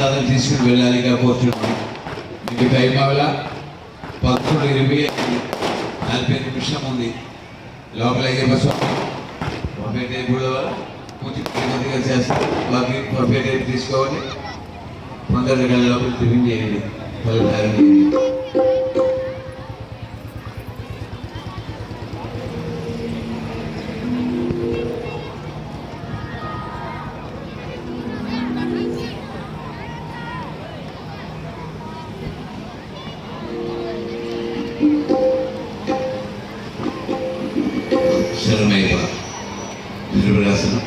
ప్రసాదం తీసుకుని వెళ్ళాలిగా కోరుతున్నాను. మీకు టైం అవలా 11:20 నిమిషం ఉంది. లోపల అయ్యప్ప స్వామి పర్ఫెక్ట్ కూడా పూర్తి నెమ్మదిగా చేస్తారు. బాకీ పర్ఫెక్ట్ అయితే తీసుకోవాలి. 11 గంటల లోపల టిఫిన్ చేయండి, ఫలితారం చేయండి. శరణయ్య త్రిపురాసనం.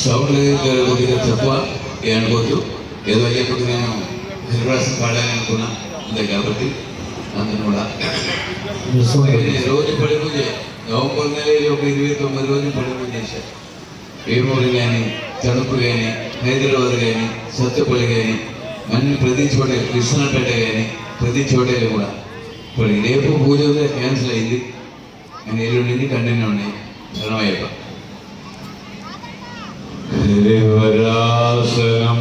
సౌండ్ తక్కువ ఏమనుకోవద్దు. ఏదో అయ్యేప్పుడు నేను త్రిపురాసనం పాడాలని అనుకున్నా అంతే కాబట్టి అందరూ కూడా రోజు పడి పూజ నవంబర్ నెలలో ఒక 29 రోజులు పడి పూజ చేశారు. వేమూరు కానీ, తణుకు కానీ, హైదరాబాద్ కానీ, సత్తుపల్లి కానీ, అన్ని ప్రతి చోట కృష్ణపేట కానీ ప్రతి చోటలు కూడా ఇప్పుడు రేపు పూజ క్యాన్సిల్ అయింది. నేను ఎల్లుండి కంటిన్యూ ఉన్నాయి. శరణమయ్యప్ప. హరివరాసనం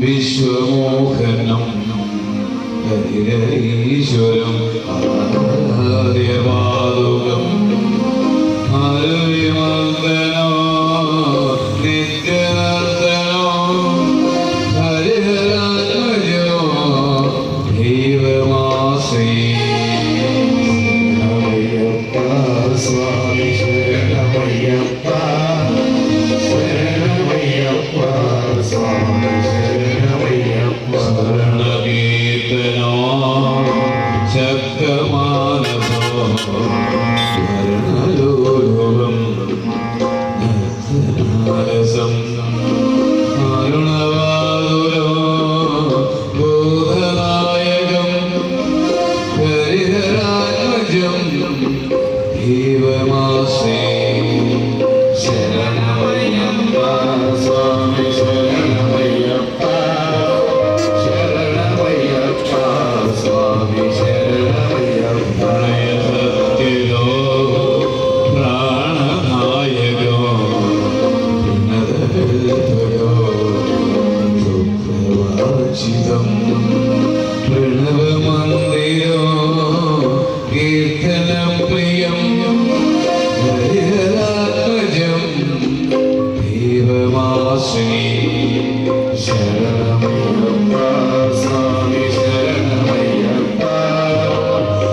విశ్వమోహనం హరిహరీశ్వరం ఆర్యపాదుకం హరిమందనం నిత్యనర్దనం హరిహరాత్మజో దేవమాశ్రీ. శరణమయ్యప్ప స్వామి శరణమయ్యప్ప శరణమయ్యప్ప స్వామి శరణమయ్యప్ప. శరణకీర్తనో శబ్దమానసో వర్ణలోలువం నర్తనారసం అరుణవాదులో బోధనాయకం హరిహరాత్మజం దేవమాశ్రీ. శరణమయ్యప్ప స్వామి శరణమయ్యప్ప శరణమయ్యప్ప స్వామి శరణమయ్యప్ప. సత్యలో ప్రాణనాయకో నదో సుప్రవాచితం ప్రణవమందిరో కీర్తనం ప్రియం హరిహరాత్మజం దేవమాశ్రీ. శరణమయ్యప్ప స్వామి శరణమయ్యప్ప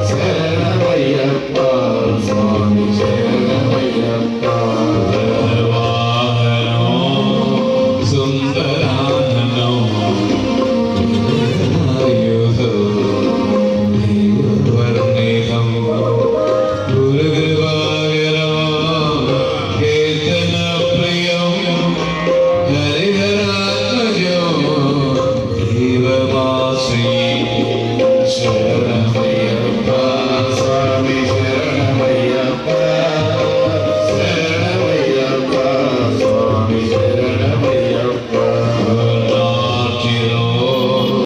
శరణమయ్యప్ప స్వామి శరణమయ్యప్ప. వాహనో సుందరాననో ఆయుధో దేవవర్ణితం గురుగృపాగరో కీర్తన ప్రియం హరిహరాత్మజో దేవమాశ్రీ. శరణమయ్యప్ప